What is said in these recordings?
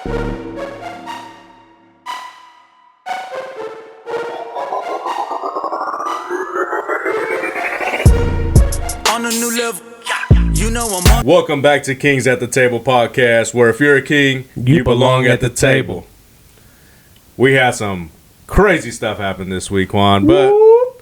On a new level, you know I'm on. Welcome back to Kings at the Table podcast, where if you're a king, you belong at the table. We had some crazy stuff happen this week, Juan, but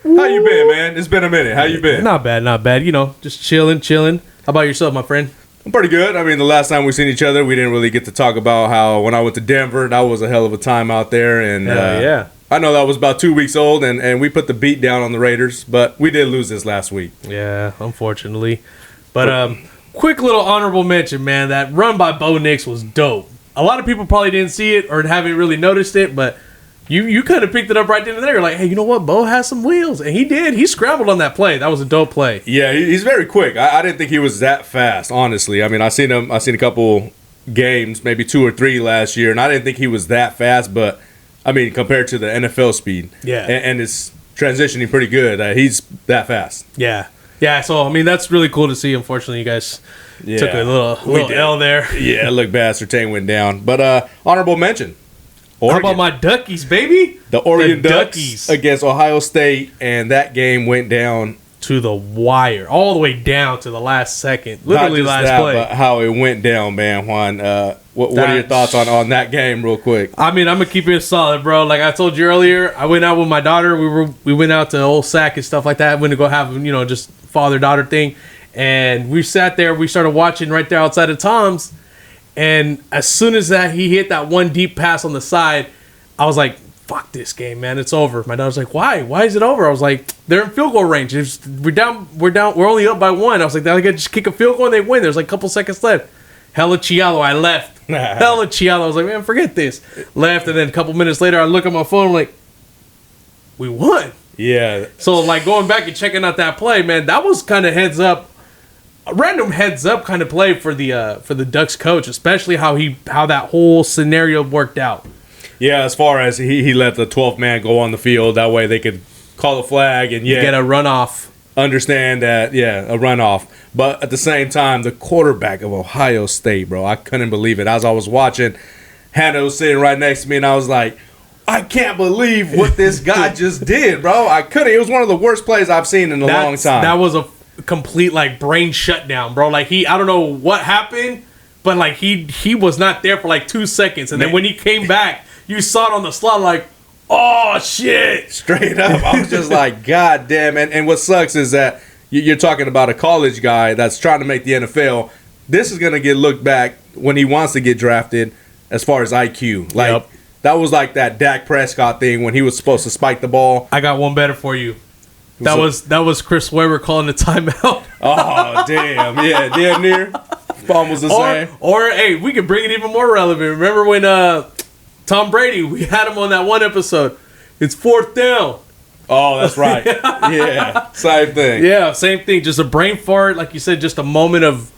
how you been, man? It's been a minute. How you been? Not bad. You know, just chilling. How about yourself, my friend? I'm pretty good. I mean, the last time we seen each other, we didn't really get to talk about how when I went to Denver, that was a hell of a time out there. And yeah. I know that was about 2 weeks old, and we put the beat down on the Raiders, but we did lose this last week. Yeah, unfortunately. But quick little honorable mention, man. That run by Bo Nix was dope. A lot of people probably didn't see it or haven't really noticed it, but you kind of picked it up right then and there. You're like, hey, you know what? Bo has some wheels. And he did. He scrambled on that play. That was a dope play. Yeah, he's very quick. I didn't think he was that fast, honestly. I mean, I seen a couple games, maybe 2 or 3 last year, and I didn't think he was that fast, but I mean, compared to the NFL speed. Yeah. And it's transitioning pretty good. He's that fast. Yeah. Yeah, so, I mean, that's really cool to see. Unfortunately, you guys took a little L there. Yeah, look bad. Surtain went down. But honorable mention. Oregon. How about my Duckies, baby? The Oregon Ducks against Ohio State, and that game went down to the wire, all the way down to the last second. Literally last play. But how it went down, man, Juan. What are your thoughts on that game real quick? I mean, I'm going to keep it solid, bro. Like I told you earlier, I went out with my daughter. We went out to Old Sac and stuff like that. Went to go have, just father-daughter thing. And we sat there. We started watching right there outside of Tom's. And as soon as he hit that one deep pass on the side, I was like, fuck this game, man. It's over. My daughter's like, why? Why is it over? I was like, they're in field goal range. We're down. We're only up by 1. I was like, they gotta just kick a field goal and they win. There's like a couple seconds left. Hella Chialo. I left. Hella Chialo. I was like, man, forget this. Left, and then a couple minutes later, I look at my phone. I'm like, we won. Yeah. So, like, going back and checking out that play, man, that was kind of a random heads up kind of play for the Ducks coach, especially how that whole scenario worked out. Yeah, as far as he let the 12th man go on the field, that way they could call a flag and get a runoff. Understand that, a runoff. But at the same time, the quarterback of Ohio State, bro, I couldn't believe it. As I was watching, Hannah was sitting right next to me, and I was like, I can't believe what this guy just did, bro. I couldn't. It was one of the worst plays I've seen in a long time. That was a complete like brain shutdown, bro. Like I don't know what happened, but like he was not there for like 2 seconds, and then when he came back, you saw it on the slot like, oh shit, straight up. I was just like, god damn. And what sucks is that you're talking about a college guy that's trying to make the NFL. This is gonna get looked back when he wants to get drafted as far as IQ. Like that was like that Dak Prescott thing when he was supposed to spike the ball. I got one better for you. That was Chris Webber calling the timeout. Oh, damn. Yeah, damn near. Almost the same. Or, hey, we can bring it even more relevant. Remember when Tom Brady, we had him on that one episode. It's 4th down. Oh, that's right. Yeah, same thing. Yeah, same thing. Just a brain fart, like you said, just a moment of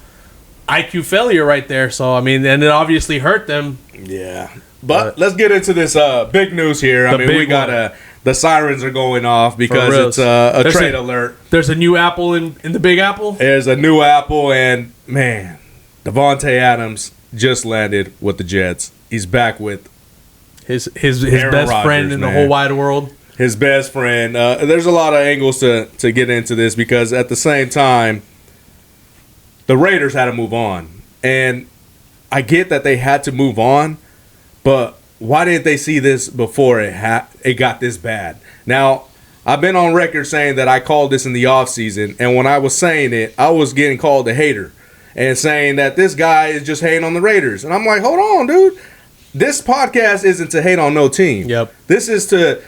IQ failure right there. So, I mean, and it obviously hurt them. Yeah. But let's get into this big news here. I mean, we got the sirens are going off because it's a trade alert. There's a new apple in the Big Apple? There's a new apple, and, man, Devontae Adams just landed with the Jets. He's back with his best friend in the whole wide world. His best friend. There's a lot of angles to get into this because at the same time, the Raiders had to move on. And I get that they had to move on, but why didn't they see this before it got this bad? Now, I've been on record saying that I called this in the offseason, and when I was saying it, I was getting called a hater and saying that this guy is just hating on the Raiders. And I'm like, hold on, dude. This podcast isn't to hate on no team. Yep. This is to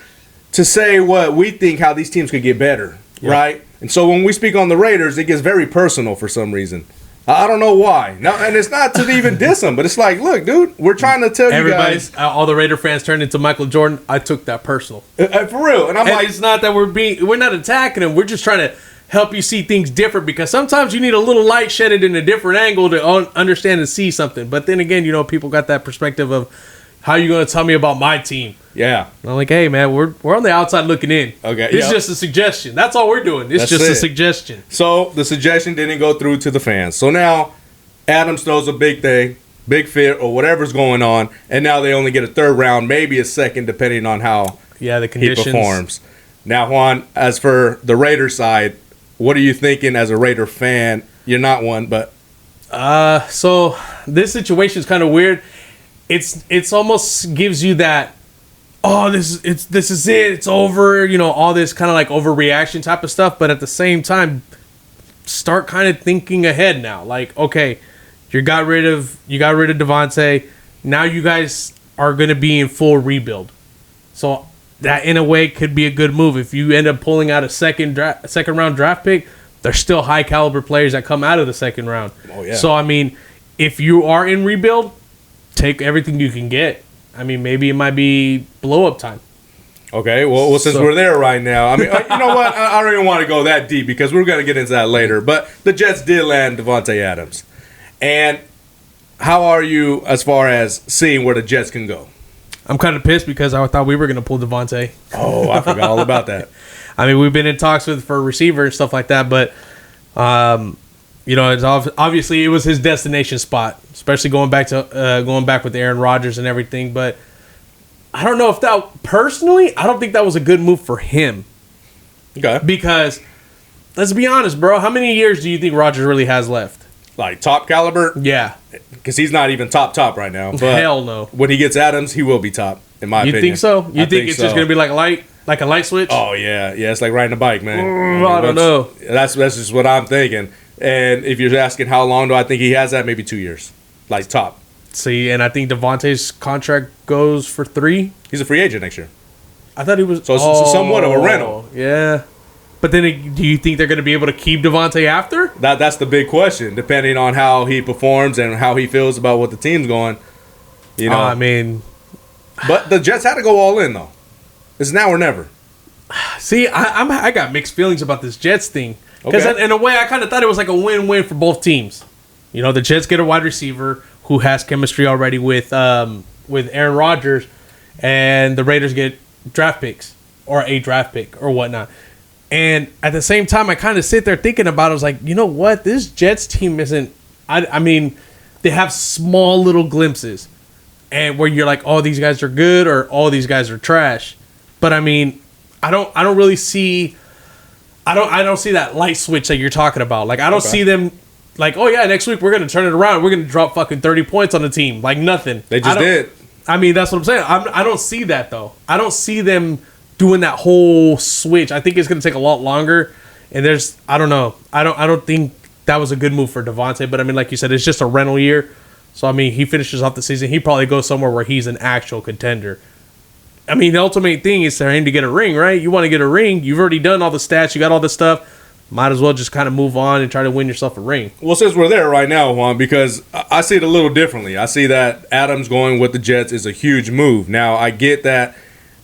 say what we think how these teams could get better, right? And so when we speak on the Raiders, it gets very personal for some reason. I don't know why. No, and it's not to even diss them, but it's like, look, dude, we're trying to tell you guys. All the Raider fans turned into Michael Jordan. I took that personal. For real. And I'm like, it's not that we're not attacking them. We're just trying to help you see things different because sometimes you need a little light shedded in a different angle to understand and see something. But then again, people got that perspective of how you going to tell me about my team. Yeah. I'm like, hey, man, we're on the outside looking in. Okay. It's just a suggestion. That's all we're doing. It's just a suggestion. So the suggestion didn't go through to the fans. So now Adams throws a big big fit, or whatever's going on, and now they only get a third round, maybe a second, depending on how the he conditions. performs. Now, Juan, as for the Raiders side, what are you thinking as a Raider fan? You're not one, but so this situation is kind of weird. It's almost gives you that, oh, this is it, it's over, all this kind of like overreaction type of stuff. But at the same time, start kind of thinking ahead now. Like, okay, you got rid of Devontae. Now you guys are going to be in full rebuild. So that in a way could be a good move. If you end up pulling out a second round draft pick, there's still high caliber players that come out of the second round. Oh yeah. So I mean, if you are in rebuild, take everything you can get. I mean, maybe it might be blow up time. Okay, well, since we're there right now, I mean, you know what? I don't even want to go that deep because we're going to get into that later. But the Jets did land Devontae Adams. And how are you as far as seeing where the Jets can go? I'm kind of pissed because I thought we were going to pull Devontae. Oh, I forgot all about that. I mean, we've been in talks for a receiver and stuff like that, but it's obviously it was his destination spot, especially going back with Aaron Rodgers and everything. But I don't know if I don't think that was a good move for him. Okay. Because let's be honest, bro, how many years do you think Rodgers really has left? Like top caliber? Yeah. Because he's not even top right now. But hell no. When he gets Adams, he will be top, in my opinion. You think so? You think it's just going to be like a light switch? Oh, yeah. Yeah, it's like riding a bike, man. I don't know. That's just what I'm thinking. And if you're asking how long do I think he has that, maybe 2 years. Like top. See, and I think Devontae's contract goes for 3. He's a free agent next year. I thought he was... So it's somewhat of a rental. Yeah. But then do you think they're going to be able to keep Devontae after? That's the big question, depending on how he performs and how he feels about what the team's going. I mean... But the Jets had to go all in, though. It's now or never. See, I got mixed feelings about this Jets thing. Because in a way, I kind of thought it was like a win-win for both teams. The Jets get a wide receiver who has chemistry already with Aaron Rodgers, and the Raiders get draft picks or a draft pick or whatnot. And at the same time, I kind of sit there thinking about it. I was like, you know what? This Jets team isn't... I mean, they have small little glimpses, and where you're like, oh, these guys are good, or oh, these guys are trash. But I mean, I don't really see... I don't see that light switch that you're talking about. Like, I don't see them like, oh yeah, next week we're gonna turn it around. We're gonna drop fucking 30 points on the team. Like nothing. They just did. I mean, that's what I'm saying. I don't see that though. I don't see them doing that whole switch. I think it's gonna take a lot longer. And I don't know. I don't think that was a good move for Devontae. But I mean, like you said, it's just a rental year. So I mean, he finishes off the season. He probably goes somewhere where he's an actual contender. I mean, the ultimate thing is to aim to get a ring, right? You want to get a ring. You've already done all the stats. You got all this stuff. Might as well just kind of move on and try to win yourself a ring. Well, since we're there right now, Juan, because I see it a little differently. I see that Adams going with the Jets is a huge move. Now, I get that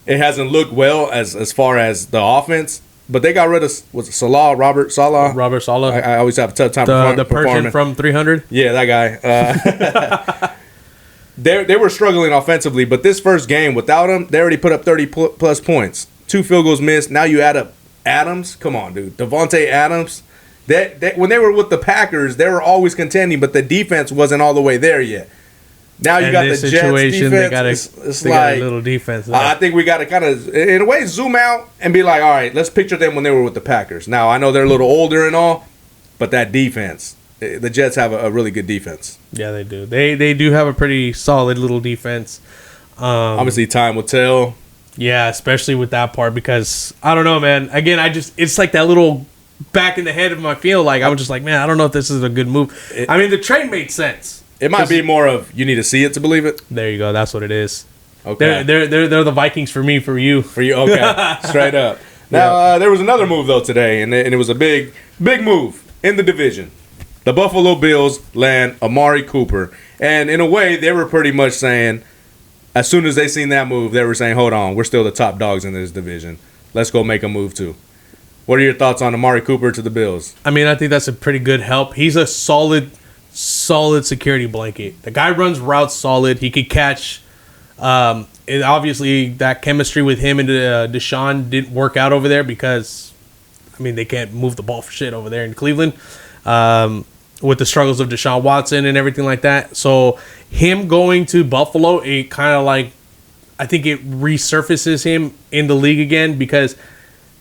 it hasn't looked well as far as the offense, but they got rid of, was it Robert Saleh? Robert Saleh. I always have a tough time the Persian from 300? Yeah, that guy. They were struggling offensively, but this first game, without him, they already put up 30-plus points. 2 field goals missed. Now you add up Adams. Come on, dude. Devontae Adams. When they were with the Packers, they were always contending, but the defense wasn't all the way there yet. Now you got the Jets defense. They got a little defense. I think we got to kind of, in a way, zoom out and be like, all right, let's picture them when they were with the Packers. Now, I know they're a little older and all, but that defense, the Jets have a really good defense. Yeah, they do. They do have a pretty solid little defense. Obviously, time will tell. Yeah, especially with that part because, I don't know, man. Again, it's like that little back in the head of my feel. Like, I'm just like, man, I don't know if this is a good move. I mean, the trade made sense. It might be more of you need to see it to believe it. There you go. That's what it is. Okay. They're the Vikings for me, for you. For you, okay. Straight up. Now, there was another move, though, today, and it was a big move in the division. The Buffalo Bills land Amari Cooper. And in a way, they were pretty much saying, as soon as they seen that move, they were saying, hold on, we're still the top dogs in this division. Let's go make a move, too. What are your thoughts on Amari Cooper to the Bills? I mean, I think that's a pretty good help. He's a solid security blanket. The guy runs routes solid. He could catch. And obviously, that chemistry with him and Deshaun didn't work out over there because, I mean, they can't move the ball for shit over there in Cleveland. with the struggles of Deshaun Watson and everything like that. So him going to Buffalo, it kind of like, I think it resurfaces him in the league again because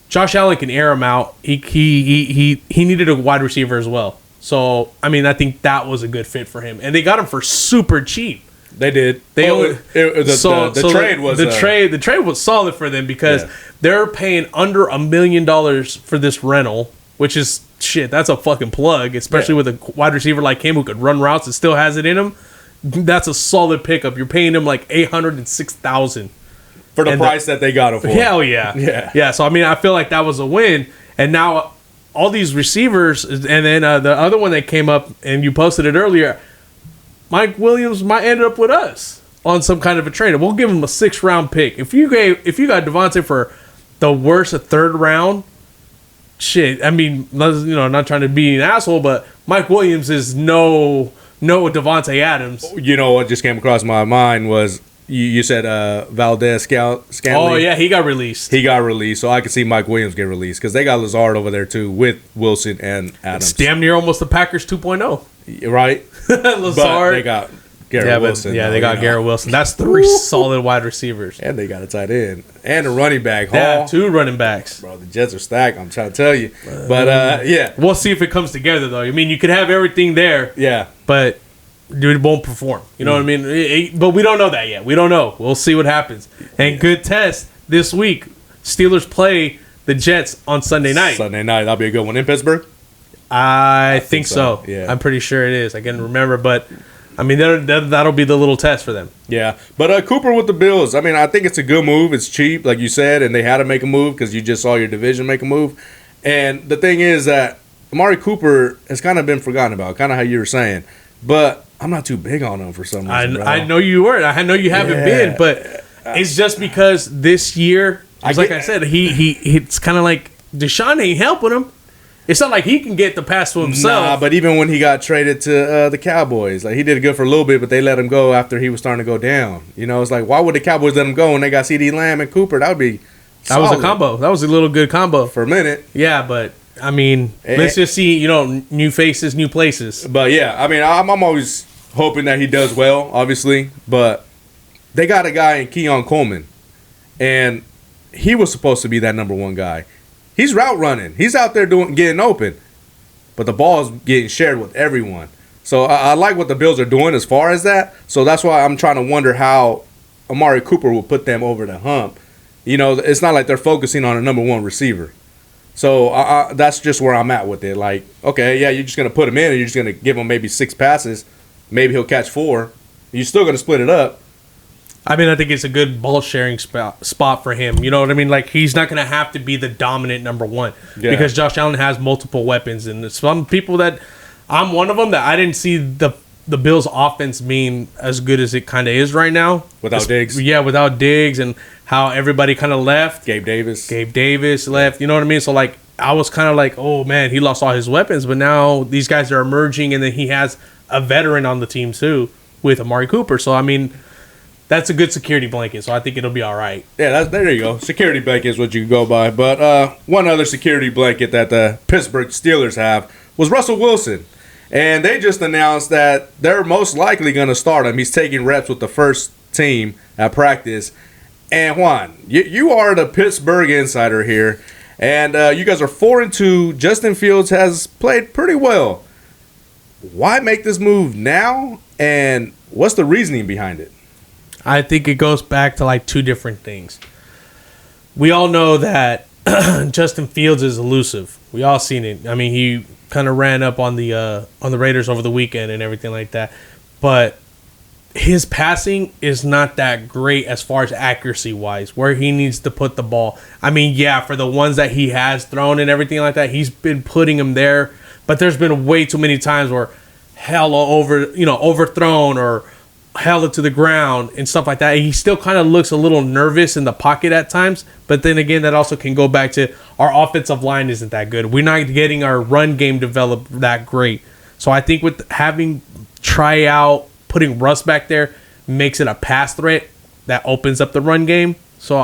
Josh Allen can air him out. He needed a wide receiver as well. So, I mean, I think that was a good fit for him. And they got him for super cheap. They did. The trade was solid for them because Yeah. they're paying under $1 million for this rental, which is shit. That's a fucking plug, especially with a wide receiver like him who could run routes and still has it in him. That's a solid pickup. You're paying him like $806,000 for the price that they got him for. Hell yeah, yeah. So I mean, I feel like that was a win. And now all these receivers, and then the other one that came up, and you posted it earlier. Mike Williams might end up with us on some kind of a trade. We'll give him a 6th round pick. If you got Devontae for the worst, a 3rd round, shit. I mean, not trying to be an asshole, but Mike Williams is no Devontae Adams. You know what just came across my mind was you said Valdez Scantling. Oh yeah, he got released. He got released, so I could see Mike Williams get released because they got Lazard over there too with Wilson and Adams. It's damn near almost the Packers 2.0. Right? Lazard. But they got Garrett Wilson. They got Garrett Wilson. That's 3 solid wide receivers. And they got a tight end. And a running back. Yeah, 2 running backs. Bro, the Jets are stacked, I'm trying to tell you. But, yeah. We'll see if it comes together, though. I mean, you could have everything there. Yeah. But dude, it won't perform. You know what I mean? But we don't know that yet. We don't know. We'll see what happens. And good test this week. Steelers play the Jets on Sunday night. That'll be a good one in Pittsburgh. I think so. Yeah. I'm pretty sure it is. I can't remember, but I mean that'll be the little test for them. Yeah, but Cooper with the Bills. I mean, I think it's a good move. It's cheap, like you said, and they had to make a move because you just saw your division make a move. And the thing is that Amari Cooper has kind of been forgotten about, kind of how you were saying. But I'm not too big on him for some reason. I know you weren't. I know you haven't been, but it's just because this year, like I said, it's kind of like Deshaun ain't helping him. It's not like he can get the pass to himself. Nah, but even when he got traded to the Cowboys, like he did good for a little bit, but they let him go after he was starting to go down. You know, it's like, why would the Cowboys let him go when they got CeeDee Lamb and Cooper? That would be solid. That was a combo. That was a little good combo. For a minute. Yeah, but, I mean, let's just see, new faces, new places. But, yeah, I mean, I'm always hoping that he does well, obviously. But they got a guy in Keon Coleman, and he was supposed to be that number 1 guy. He's route running. He's out there getting open. But the ball is getting shared with everyone. So I like what the Bills are doing as far as that. So that's why I'm trying to wonder how Amari Cooper will put them over the hump. You know, it's not like they're focusing on a number 1 receiver. So that's just where I'm at with it. Like, okay, yeah, you're just going to put him in and you're just going to give him maybe 6 passes. Maybe he'll catch 4. You're still going to split it up. I mean, I think it's a good ball sharing spot for him. You know what I mean? Like, he's not going to have to be the dominant number 1 because Josh Allen has multiple weapons. And some people that I'm one of them that I didn't see the Bills' offense being as good as it kind of is right now. Without Diggs? Yeah, without Diggs and how everybody kind of left. Gabe Davis left. You know what I mean? So, like, I was kind of like, oh, man, he lost all his weapons. But now these guys are emerging, and then he has a veteran on the team, too, with Amari Cooper. So, I mean, that's a good security blanket, so I think it'll be all right. Yeah, there you go. Security blanket is what you go by. But one other security blanket that the Pittsburgh Steelers have was Russell Wilson. And they just announced that they're most likely going to start him. He's taking reps with the first team at practice. And Juan, you are the Pittsburgh insider here. And you guys are 4-2. Justin Fields has played pretty well. Why make this move now? And what's the reasoning behind it? I think it goes back to like 2 different things. We all know that Justin Fields is elusive. We all seen it. I mean, he kind of ran up on the Raiders over the weekend and everything like that. But his passing is not that great as far as accuracy wise, where he needs to put the ball. I mean, yeah, for the ones that he has thrown and everything like that, he's been putting them there. But there's been way too many times where overthrown or held it to the ground and stuff like that. He still kind of looks a little nervous in the pocket at times, but then again, that also can go back to our offensive line isn't that good. We're not getting our run game developed that great. So I think with having putting Russ back there makes it a pass threat that opens up the run game. So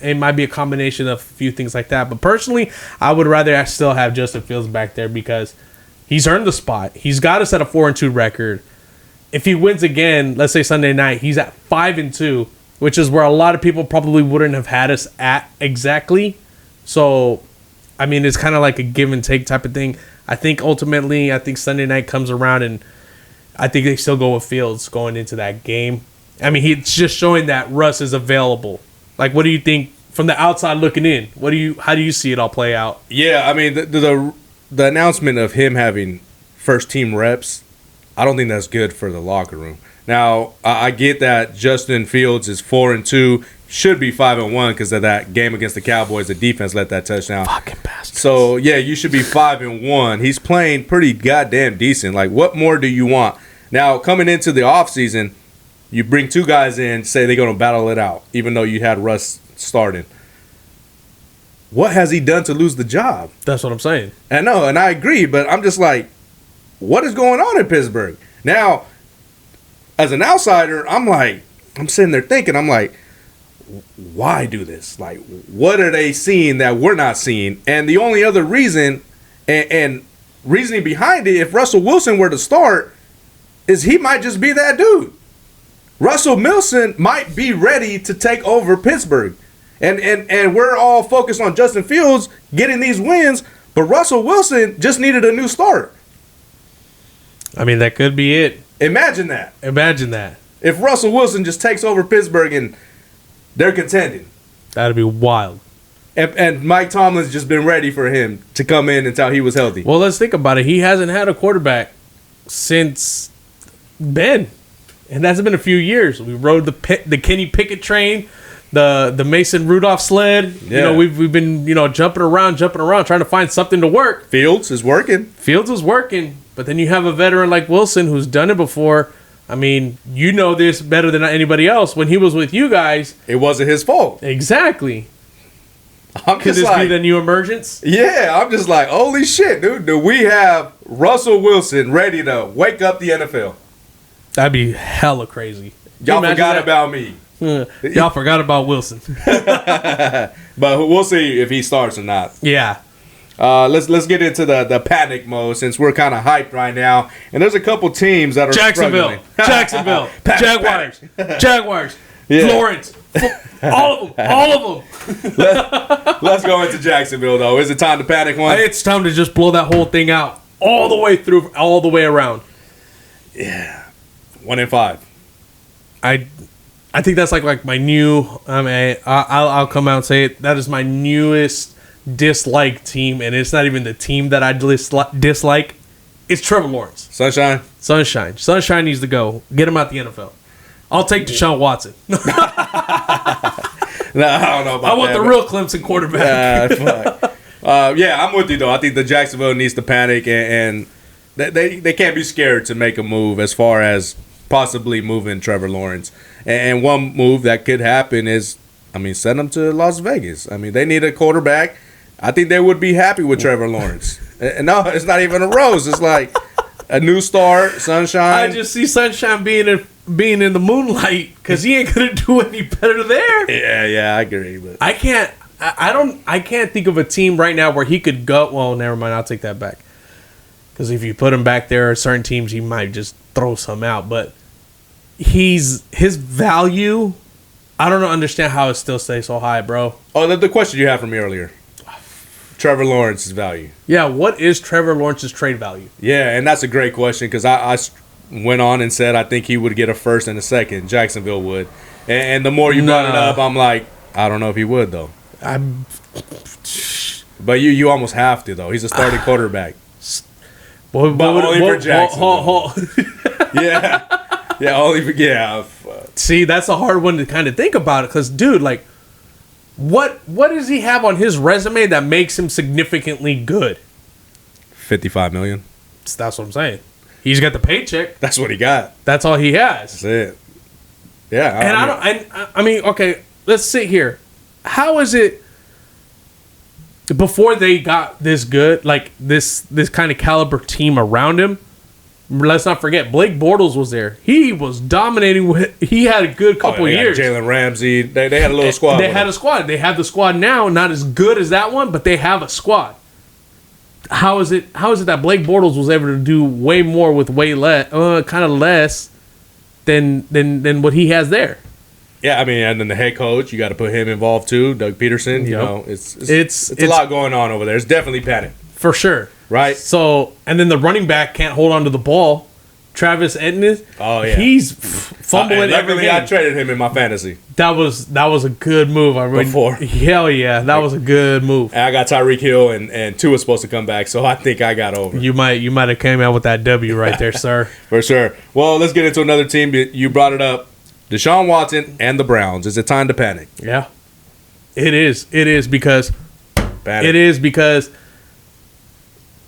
it might be a combination of a few things like that. But personally, I would rather still have Justin Fields back there because He's earned the spot. He's got us at a 4-2 record. If he wins again, let's say Sunday night, he's at 5-2, which is where a lot of people probably wouldn't have had us at exactly. So, I mean, it's kind of like a give and take type of thing. I think ultimately, Sunday night comes around and I think they still go with Fields going into that game. I mean, he's just showing that Russ is available. Like, what do you think from the outside looking in? How do you see it all play out? Yeah, I mean, the announcement of him having first team reps, I don't think that's good for the locker room. Now, I get that Justin Fields is 4-2, should be 5-1 because of that game against the Cowboys. The defense let that touchdown. Fucking bastards. So yeah, you should be 5-1. He's playing pretty goddamn decent. Like, what more do you want? Now, coming into the offseason, you bring two guys in, say they're gonna battle it out, even though you had Russ starting. What has he done to lose the job? That's what I'm saying. I know, and I agree, but I'm just like, what is going on in Pittsburgh? Now, as an outsider, I'm sitting there thinking, I'm like, why do this? Like, what are they seeing that we're not seeing? And the only other reason and reasoning behind it, if Russell Wilson were to start, is he might just be that dude. Russell Wilson might be ready to take over Pittsburgh. And we're all focused on Justin Fields getting these wins, but Russell Wilson just needed a new start. I mean, that could be it. Imagine that. If Russell Wilson just takes over Pittsburgh and they're contending. That'd be wild. And Mike Tomlin's just been ready for him to come in until he was healthy. Well, let's think about it. He hasn't had a quarterback since Ben. And that's been a few years. We rode the Kenny Pickett train, the Mason Rudolph sled. Yeah. You know, we've been, jumping around, trying to find something to work. Fields is working. But then you have a veteran like Wilson who's done it before. I mean, you know this better than anybody else. When he was with you guys, it wasn't his fault. Exactly. Could this be the new emergence? Yeah, I'm just like, holy shit, dude. Do we have Russell Wilson ready to wake up the NFL? That'd be hella crazy. Y'all forgot about me. Y'all forgot about Wilson. But we'll see if he starts or not. Yeah. Let's get into the panic mode since we're kind of hyped right now. And there's a couple teams that are Jacksonville, Jaguars, yeah. Florence, all of them. Let's go into Jacksonville, though. Is it time to panic one? It's time to just blow that whole thing out all the way through, all the way around. Yeah. 1-5. I think that's like my new. I'll come out and say it. That is my newest dislike team, and it's not even the team that I dislike. It's Trevor Lawrence. Sunshine needs to go. Get him out the NFL. I'll take Deshaun Watson. No, I don't know about that. I want the real Clemson quarterback. Fuck. I'm with you though. I think the Jacksonville needs to panic and they can't be scared to make a move as far as possibly moving Trevor Lawrence. And one move that could happen is, send them to Las Vegas. They need a quarterback. I think they would be happy with Trevor Lawrence. No, it's not even a rose. It's like a new start, Sunshine. I just see Sunshine being in the moonlight because he ain't gonna do any better there. Yeah, I agree. But I can't think of a team right now where he could go. Well, never mind. I'll take that back. Because if you put him back there, certain teams he might just throw some out. But his value, I don't understand how it still stays so high, bro. Oh, the question you had from me earlier. Trevor Lawrence's value. Yeah, what is Trevor Lawrence's trade value? Yeah, and that's a great question because I went on and said I think he would get a first and a second. Jacksonville would. And the more you brought it up, I'm like, I don't know if he would, though. But you almost have to, though. He's a starting quarterback. But only for Jacksonville. Yeah. See, that's a hard one to kind of think about it because, dude, like, what does he have on his resume that makes him significantly good? $55 million. That's what I'm saying. He's got the paycheck. That's what he got. That's all he has. That's it. Yeah. Okay, let's sit here. How is it before they got this good, like this kind of caliber team around him? Let's not forget, Blake Bortles was there. He was dominating. He had a good couple years. Jalen Ramsey. They had a little squad. They had a squad. They have the squad now. Not as good as that one, but they have a squad. how is it that Blake Bortles was able to do way more with way less, kind of less than what he has there? Yeah, I mean, and then the head coach, you got to put him involved too, Doug Peterson. You know, it's a lot going on over there. It's definitely panic for sure, right? So, and then the running back can't hold on to the ball. Travis Etienne, he's fumbling every game. I traded him in my fantasy. That was a good move. I mean, hell yeah, that was a good move. And I got Tyreek Hill and Tua was supposed to come back, so I think I got over. You might have came out with that W right there, sir. For sure. Well, let's get into another team. You brought it up, Deshaun Watson and the Browns. Is it time to panic? Yeah, it is. It is because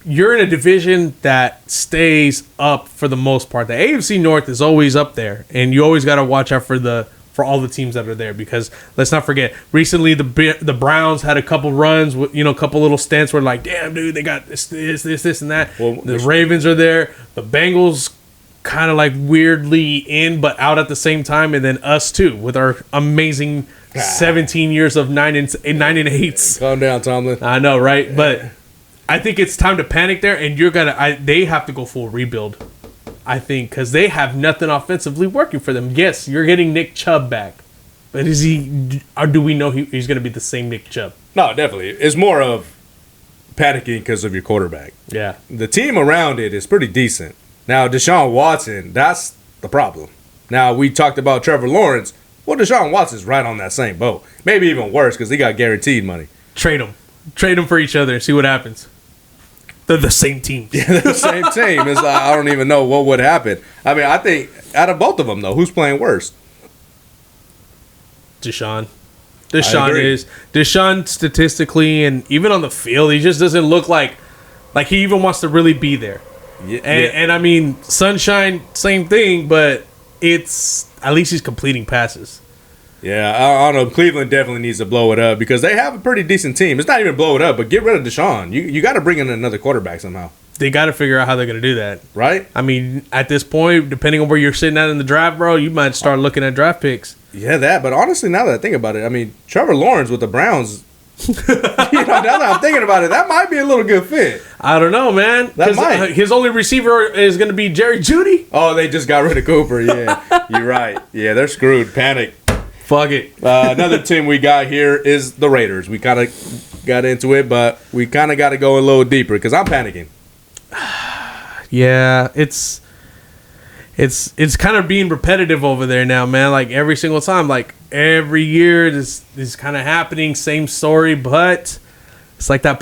you're in a division that stays up for the most part. The AFC North is always up there, and you always got to watch out for all the teams that are there, because let's not forget, recently the Browns had a couple runs with, a couple little stints where like, damn dude, they got this and that. Well, the Ravens are there. The Bengals kind of like weirdly in but out at the same time, and then us too with our amazing 17 years of 9 and 8s. Calm down, Tomlin. I know, right? But I think it's time to panic there, and they have to go full rebuild. I think because they have nothing offensively working for them. Yes, you're getting Nick Chubb back, but is he? Or do we know he's going to be the same Nick Chubb? No, definitely. It's more of panicking because of your quarterback. Yeah, the team around it is pretty decent. Now Deshaun Watson, that's the problem. Now we talked about Trevor Lawrence. Well, Deshaun Watson's right on that same boat. Maybe even worse because he got guaranteed money. Trade them for each other and see what happens. They're the same team. Yeah, they're the same team. It's like, I don't even know what would happen. I mean, I think out of both of them, though, who's playing worse? Deshaun is. Deshaun statistically and even on the field, he just doesn't look like he even wants to really be there. Yeah, and I mean, Sunshine, same thing, but it's at least he's completing passes. Yeah, I don't know. Cleveland definitely needs to blow it up because they have a pretty decent team. It's not even blow it up, but get rid of Deshaun. You got to bring in another quarterback somehow. They got to figure out how they're going to do that. Right? I mean, at this point, depending on where you're sitting at in the draft, bro, you might start looking at draft picks. Yeah, that. But honestly, now that I think about it, I mean, Trevor Lawrence with the Browns, now that I'm thinking about it, that might be a little good fit. I don't know, man. That might. His only receiver is going to be Jerry Jeudy. Oh, they just got rid of Cooper. Yeah, you're right. Yeah, they're screwed. Panic. Fuck it. Another team we got here is the Raiders. We kind of got into it, but we kind of got to go a little deeper because I'm panicking. Yeah, it's kind of being repetitive over there now, man. Like every single time, like every year, this is kind of happening. Same story, but it's like that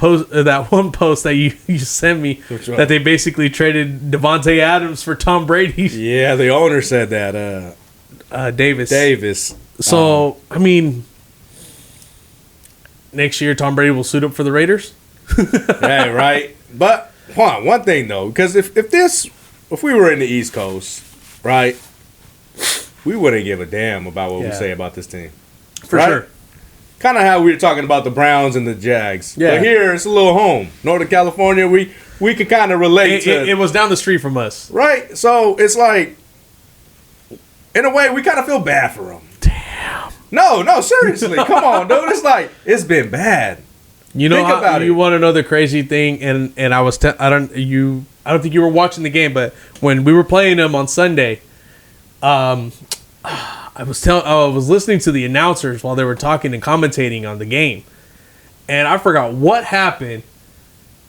one post that you sent me that they basically traded Devontae Adams for Tom Brady. Yeah, the owner said that. Davis. So, I mean, next year Tom Brady will suit up for the Raiders. Yeah, right. But hold on, one thing though, because if we were in the East Coast, right, we wouldn't give a damn about what we say about this team. For sure. Kind of how we were talking about the Browns and the Jags. Yeah. But here it's a little home. Northern California, we could kind of relate to. It was down the street from us. Right. So it's like, in a way, we kind of feel bad for them. Damn. No, seriously. Come on, dude. It's like, it's been bad. You know, you want to know the crazy thing, and I don't think you were watching the game, but when we were playing them on Sunday, I was listening to the announcers while they were talking and commentating on the game, and I forgot what happened.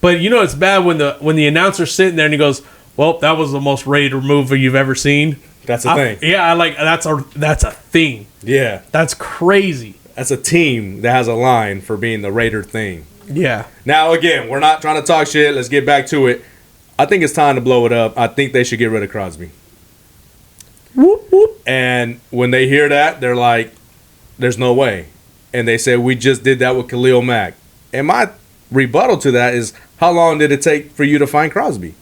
But you know it's bad when the announcer's sitting there and he goes, "Well, that was the most Raider move you've ever seen." That's a thing. Yeah, that's a thing. Yeah, that's crazy. That's a team that has a line for being the Raider thing. Yeah. Now again, we're not trying to talk shit. Let's get back to it. I think it's time to blow it up. I think they should get rid of Crosby. Whoop, whoop. And when they hear that, they're like, "There's no way." And they say, "We just did that with Khalil Mack." And my rebuttal to that is, how long did it take for you to find Crosby?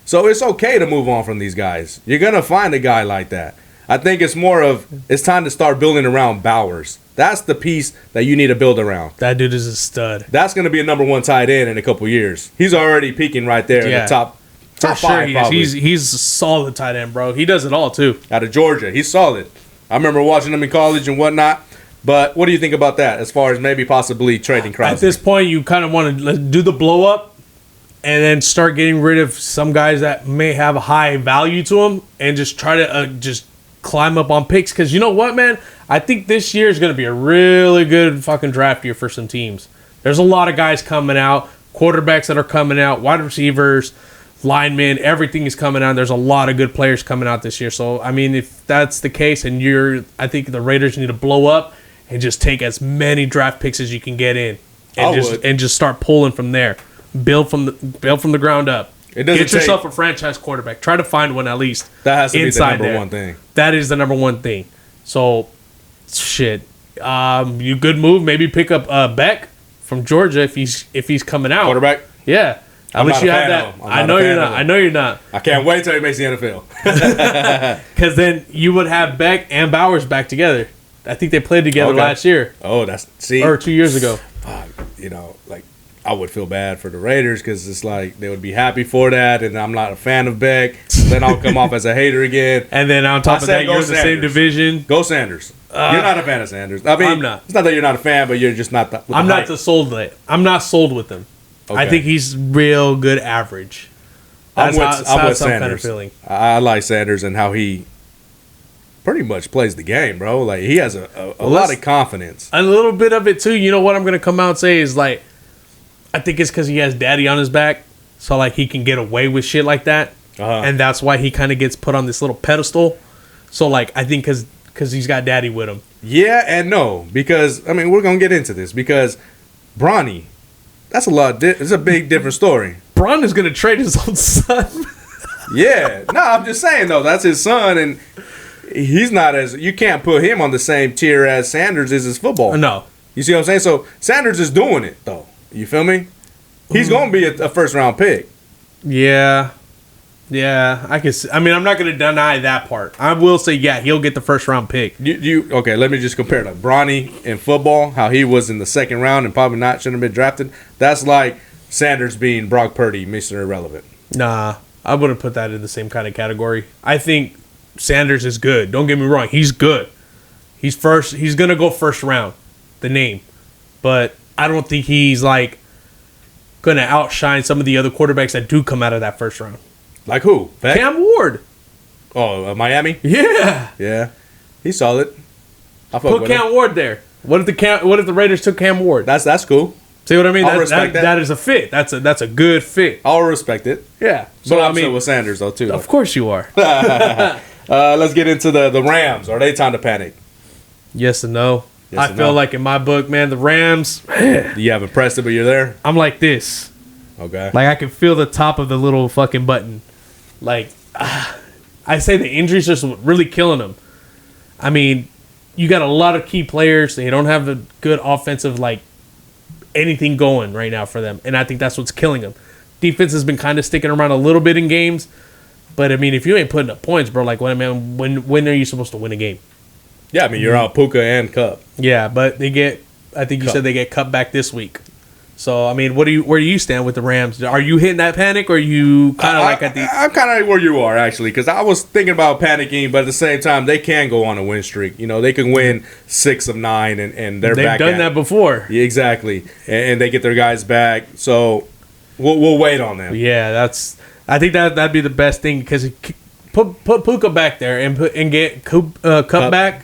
So it's okay to move on from these guys. You're going to find a guy like that. I think it's more of, it's time to start building around Bowers. That's the piece that you need to build around. That dude is a stud. That's going to be a number one tight end in a couple years. He's already peaking right there in the top five, probably. He's a solid tight end, bro. He does it all, too. Out of Georgia. He's solid. I remember watching him in college and whatnot. But what do you think about that as far as maybe possibly trading Crosby? At this point, you kind of want to do the blow up and then start getting rid of some guys that may have a high value to them, and just try to just climb up on picks. Because you know what, man? I think this year is going to be a really good fucking draft year for some teams. There's a lot of guys coming out, quarterbacks that are coming out, wide receivers, linemen, everything is coming out. There's a lot of good players coming out this year. So, I mean, if that's the case, and I think the Raiders need to blow up and just take as many draft picks as you can get in, and just start pulling from there. Build from the ground up. Get yourself a franchise quarterback. Try to find one at least. That has to be the number one thing. That is the number one thing. So, shit. You good move. Maybe pick up Beck from Georgia if he's coming out. Quarterback. Yeah. At least you have that. I know you're not. I can't wait till he makes the NFL. Because then you would have Beck and Bowers back together. I think they played together last year. Oh, or 2 years ago. You know, like, I would feel bad for the Raiders because it's like they would be happy for that, and I'm not a fan of Beck. Then I'll come off as a hater again. And then on top of that, you're in the same division. Go Sanders. You're not a fan of Sanders. I mean, I'm not. It's not that you're not a fan, but you're just not. I'm not sold with him. Okay. I think he's real good average. I'm with Sanders. Kind of feeling. I like Sanders and how he pretty much plays the game, bro. Like, he has a lot of confidence. A little bit of it too. You know what I'm gonna come out and say is, like, I think it's because he has daddy on his back, so like he can get away with shit like that, and that's why he kind of gets put on this little pedestal. So like, I think because he's got daddy with him. Yeah and no, because I mean, we're gonna get into this because Bronny, that's a lot. It's a big different story. Bron is gonna trade his own son. Yeah, no, I'm just saying though, that's his son, and he's not you can't put him on the same tier as Sanders is his football. No, you see what I'm saying? So Sanders is doing it though. You feel me? He's going to be a first round pick. Yeah, I can. I mean, I'm not going to deny that part. I will say, yeah, he'll get the first round pick. Okay? Let me just compare like Bronny in football, how he was in the second round and probably shouldn't have been drafted. That's like Sanders being Brock Purdy, Mr. Irrelevant. Nah, I wouldn't put that in the same kind of category. I think Sanders is good. Don't get me wrong, he's good. He's going to go first round, the name, but I don't think he's like going to outshine some of the other quarterbacks that do come out of that first round. Like who? Beck? Cam Ward. Oh, Miami? Yeah. He's solid. Put Cam Ward there. What if the Raiders took Cam Ward? That's cool. See what I mean? I'll respect that. That is a fit. That's a good fit. I'll respect it. Yeah. So I'm still with Sanders though too. Of course you are. Let's get into the Rams. Are they time to panic? Yes and no. I feel like in my book, man, the Rams. You haven't pressed it, but you're there. I'm like this. Okay. Like I can feel the top of the little fucking button. Like I say, the injuries just really killing them. I mean, you got a lot of key players. They don't have a good offensive anything going right now for them, and I think that's what's killing them. Defense has been kind of sticking around a little bit in games, but I mean, if you ain't putting up points, bro, like when are you supposed to win a game? Yeah, I mean, you're out Puka and Cup. Yeah, but I think you said they get cut back this week. So, I mean, where do you stand with the Rams? Are you hitting that panic, or are you kind of I'm kind of where you are, actually, because I was thinking about panicking, but at the same time, they can go on a win streak. You know, they can win 6 of 9, and they've done that before. Yeah, exactly, and they get their guys back. So, we'll wait on them. Yeah, I think that'd be the best thing, because put Puka back there and get Cup back.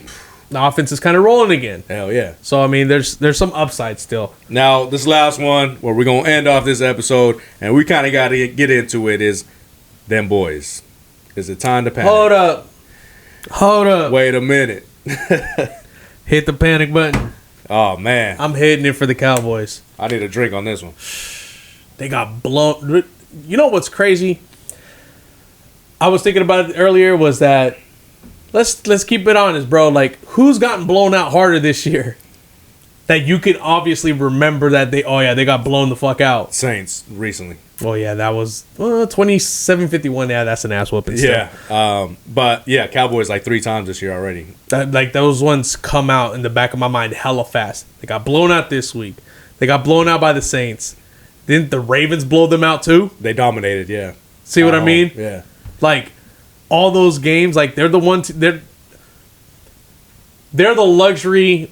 The offense is kind of rolling again. Hell yeah. So, I mean, there's some upside still. Now, this last one, where we're going to end off this episode, and we kind of got to get into it, is them boys. Is it time to panic? Hold up. Wait a minute. Hit the panic button. Oh, man. I'm hitting it for the Cowboys. I need a drink on this one. They got blown. You know what's crazy? I was thinking about it earlier, was that Let's keep it honest, bro. Like, who's gotten blown out harder this year? That you can obviously remember that they got blown the fuck out. Saints recently. Oh yeah, that was 27-51. Yeah, that's an ass whooping. Yeah, but yeah, Cowboys 3 times this year already. Those ones come out in the back of my mind hella fast. They got blown out this week. They got blown out by the Saints. Didn't the Ravens blow them out too? They dominated. Yeah. See what I mean? Yeah. All those games, they're the ones. They're the luxury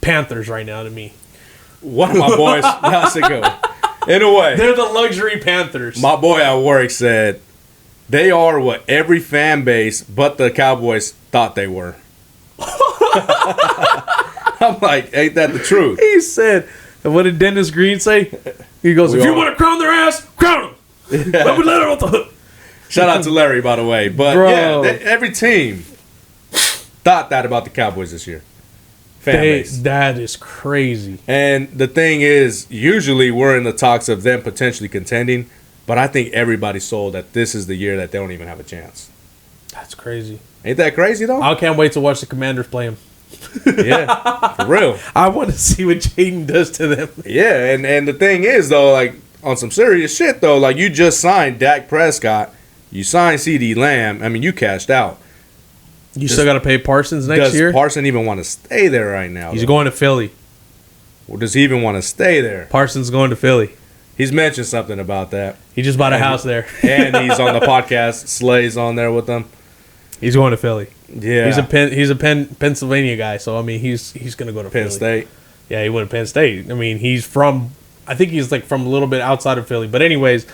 Panthers right now to me. One of my boys, Yasigo, Anyway, They're the luxury Panthers. my boy at work said they are what every fan base but the Cowboys thought they were. I'm like, ain't that the truth? He said, what did Dennis Green say? He goes, if you want to crown their ass, crown them. Let me let them off the hook. Shout out to Larry, by the way. But Bro. yeah, every team thought that about the Cowboys this year. Fan base. That is crazy. And the thing is, usually we're in the talks of them potentially contending, but I think everybody's sold that this is the year that they don't even have a chance. That's crazy. Ain't that crazy, though? I can't wait to watch the Commanders play them. Yeah, for real. I want to see what Jaden does to them. Yeah, and the thing is, though, like, on some serious shit, though, like, you just signed Dak Prescott, you signed CD Lamb, I mean, you cashed out. You still got to pay Parsons next year? Does Parsons even want to stay there right now? He's though? going to Philly. Or does he even want to stay there? Parsons going to Philly. He's mentioned something about that. He just bought a house there. And he's on the podcast. Slay's on there with them. He's going to Philly. Yeah. He's a Pennsylvania guy, so I mean he's going to go to Penn Philly. State. Yeah, he went to Penn State. I mean, I think he's like from a little bit outside of Philly. But anyways,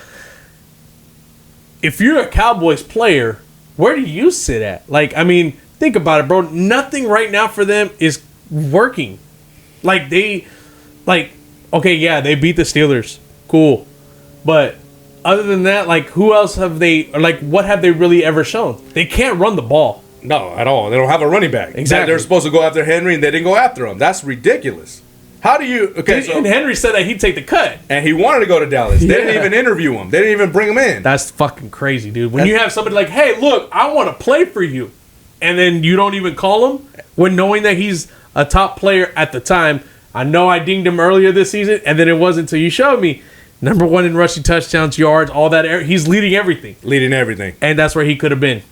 if you're a Cowboys player, where do you sit at? Like, I mean, think about it, bro. Nothing right now for them is working. Like okay, yeah, they beat the Steelers. Cool. But other than that, like, who else have they, or like, what have they really ever shown? They can't run the ball. No, at all. They don't have a running back. Exactly. They're supposed to go after Henry, and they didn't go after him. That's ridiculous. How do you... Okay, so... And Henry said that he'd take the cut. And he wanted to go to Dallas. They didn't even interview him. They didn't even bring him in. That's fucking crazy, dude. When you have somebody like, hey, look, I want to play for you, and then you don't even call him, when knowing that he's a top player at the time. I know I dinged him earlier this season, and then it wasn't until you showed me. Number one in rushing touchdowns, yards, all that. He's leading everything. Leading everything. And that's where he could have been.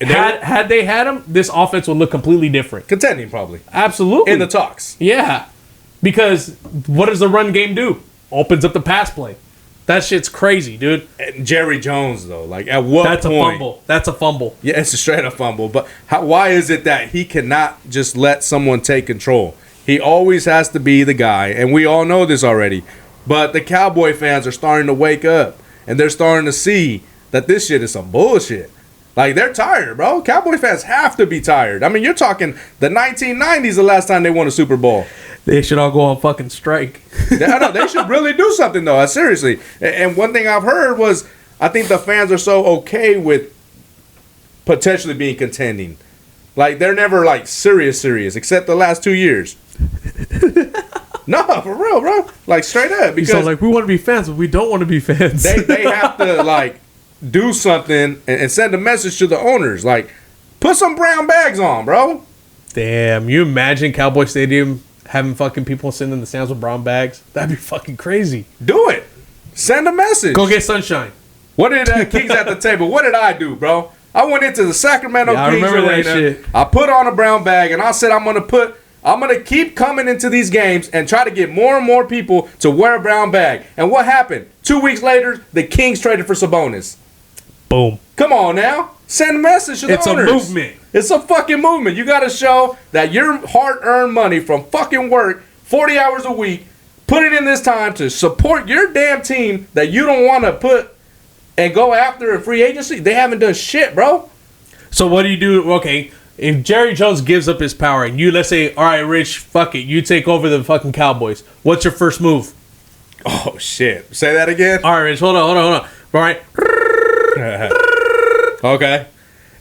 Had they had him, this offense would look completely different. Contending, probably. Absolutely. In the talks. Yeah. Because what does the run game do? Opens up the pass play. That shit's crazy, dude. And Jerry Jones, though. Like, at what That's point... a fumble. That's a fumble. Yeah, it's a straight up fumble. But why is it that he cannot just let someone take control? He always has to be the guy, and we all know this already. But the Cowboy fans are starting to wake up, and they're starting to see that this shit is some bullshit. Like, they're tired, bro. Cowboy fans have to be tired. I mean, you're talking the 1990s, the last time they won a Super Bowl. They should all go on fucking strike. Yeah, I know. They should really do something, though. Seriously. And one thing I've heard was, I think the fans are so okay with potentially being contending. Like, they're never, like, serious, except the last 2 years. No, for real, bro. Like, straight up. Because so, like, we want to be fans, but we don't want to be fans. they have to, like, do something and send a message to the owners. Like, put some brown bags on, bro. Damn, you imagine Cowboy Stadium having fucking people sitting in the stands with brown bags? That'd be fucking crazy. Do it. Send a message. Go get sunshine. What did Kings at the table? What did I do, bro? I went into the Sacramento I Kings remember that arena. shit. I put on a brown bag, and I said I'm gonna keep coming into these games and try to get more and more people to wear a brown bag. And what happened? 2 weeks later, the Kings traded for Sabonis. Boom. Come on now. Send a message to the owners. It's a movement. It's a fucking movement. You got to show that your hard-earned money from fucking work, 40 hours a week, put it in this time to support your damn team that you don't want to put and go after in free agency. They haven't done shit, bro. So what do you do? Okay, if Jerry Jones gives up his power and you, let's say, all right, Rich, fuck it, you take over the fucking Cowboys. What's your first move? Oh, shit. Say that again? All right, Rich, hold on. All right. Okay.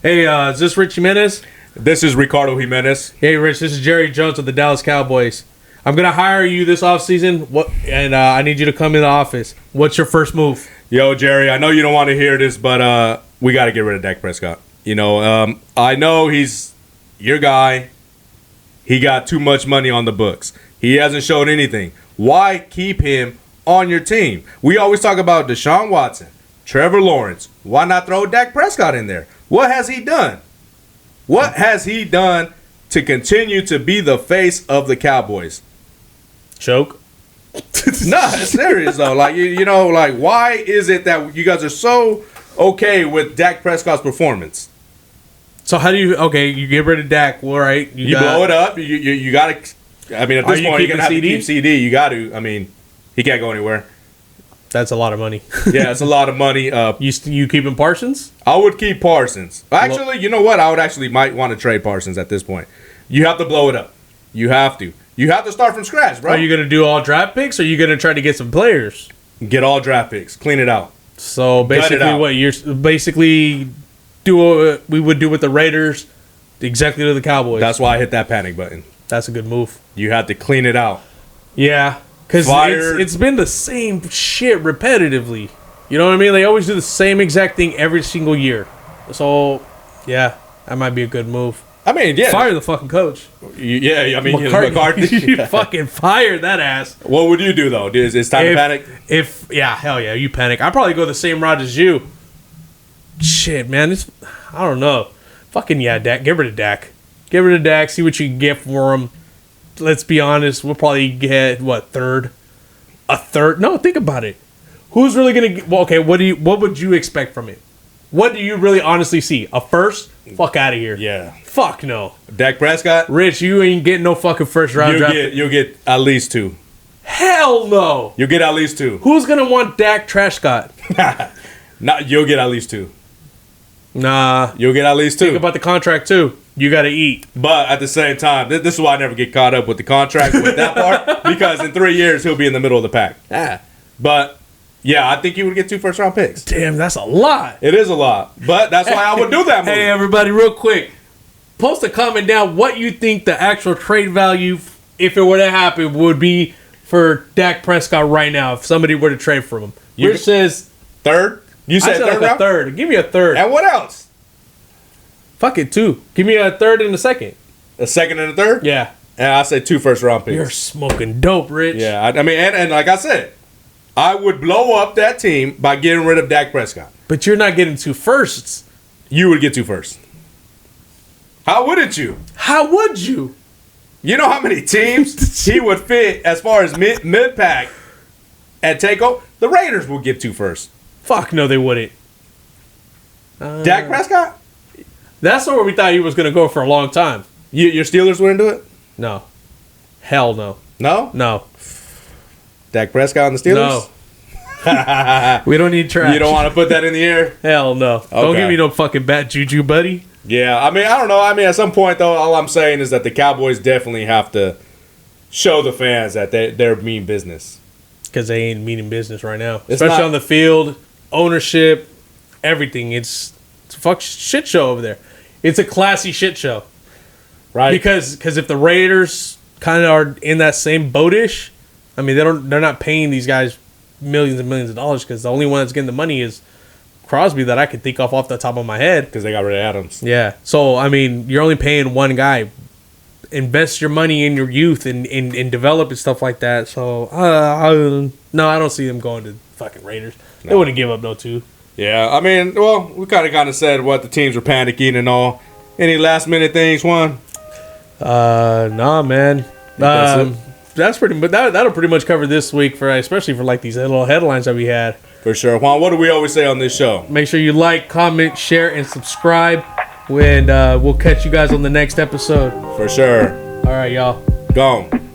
Hey, is this Rich Jimenez? This is Ricardo Jimenez. Hey, Rich, this is Jerry Jones of the Dallas Cowboys. I'm going to hire you this offseason, and I need you to come in the office. What's your first move? Yo, Jerry, I know you don't want to hear this, but we got to get rid of Dak Prescott. You know, I know he's your guy. He got too much money on the books. He hasn't showed anything. Why keep him on your team? We always talk about Deshaun Watson, Trevor Lawrence. Why not throw Dak Prescott in there? What has he done? What has he done to continue to be the face of the Cowboys? Choke. Nah, it's serious though. Like you know, like why is it that you guys are so okay with Dak Prescott's performance? So how do you get rid of Dak? All right, You blow it up. You got to. I mean, at this point, you're gonna have to keep CD. You got to. I mean, he can't go anywhere. That's a lot of money. Yeah, it's a lot of money. You keeping Parsons? I would keep Parsons. Actually, you know what? I would actually might want to trade Parsons at this point. You have to blow it up. You have to. You have to start from scratch, bro. Are you going to do all draft picks, or are you going to try to get some players? Get all draft picks. Clean it out. So basically, what you're basically do we would do with the Raiders, exactly to the Cowboys. That's why I hit that panic button. That's a good move. You have to clean it out. Yeah, because it's been the same shit repetitively. You know what I mean? They always do the same exact thing every single year. So, yeah, that might be a good move. I mean, yeah. Fire the fucking coach. Yeah, I mean, McCarthy. You fucking fired that ass. What would you do, though? Is time to panic? Hell yeah, you panic. I'd probably go the same route as you. Shit, man. I don't know. Fucking yeah, Dak. Get rid of Dak. Get rid of Dak. See what you can get for him. Let's be honest. We'll probably get, third? A third? No, think about it. Who's really going to get... Well, okay, what would you expect from it? What do you really honestly see? A first? Fuck out of here. Yeah. Fuck no. Dak Prescott? Rich, you ain't getting no fucking first round draft. You'll get at least 2. Hell no. You'll get at least 2. Who's going to want Dak Prescott? You'll get at least 2. Nah. You'll get at least 2. Think about the contract, too. You got to eat. But at the same time, this is why I never get caught up with the contract with that part. Because in 3 years, he'll be in the middle of the pack. But... yeah, I think you would get 2 first-round picks. Damn, that's a lot. It is a lot. But that's why I would do that move. Hey, everybody, real quick. Post a comment down what you think the actual trade value, if it were to happen, would be for Dak Prescott right now if somebody were to trade for him. Rich says... third? You said third like a third. Give me a third. And what else? Fuck it, 2. Give me a third and a second. A second and a third? Yeah. And I said 2 first-round picks. You're smoking dope, Rich. Yeah, I mean, and like I said... I would blow up that team by getting rid of Dak Prescott. But you're not getting 2 firsts. You would get 2 firsts. How wouldn't you? How would you? You know how many teams he would fit as far as mid-pack and take over? The Raiders will get 2 firsts. Fuck no, they wouldn't. Dak Prescott? That's where we thought he was going to go for a long time. Your Steelers wouldn't do it? No. Hell no. No? No. Dak Prescott and the Steelers? No. We don't need trash. You don't want to put that in the air? Hell no. Okay. Don't give me no fucking bad juju, buddy. Yeah, I mean, I don't know. I mean, at some point, though, all I'm saying is that the Cowboys definitely have to show the fans that they're mean business. Because they ain't meaning business right now. Especially on the field, ownership, everything. It's a fuck shit show over there. It's a classy shit show. Right. Because if the Raiders kind of are in that same boat-ish, I mean, they're not paying these guys millions and millions of dollars because the only one that's getting the money is Crosby that I can think off the top of my head. Because they got rid of Adams. Yeah. So, I mean, you're only paying one guy. Invest your money in your youth and develop and stuff like that. So, no, I don't see them going to fucking Raiders. No. They wouldn't give up no 2. Yeah, I mean, well, we kind of said what the teams were panicking and all. Any last-minute things, Juan? Nah, man. That's pretty. But that'll pretty much cover this week especially for like these little headlines that we had. For sure, Juan. What do we always say on this show? Make sure you like, comment, share, and subscribe. And we'll catch you guys on the next episode. For sure. All right, y'all. Gone.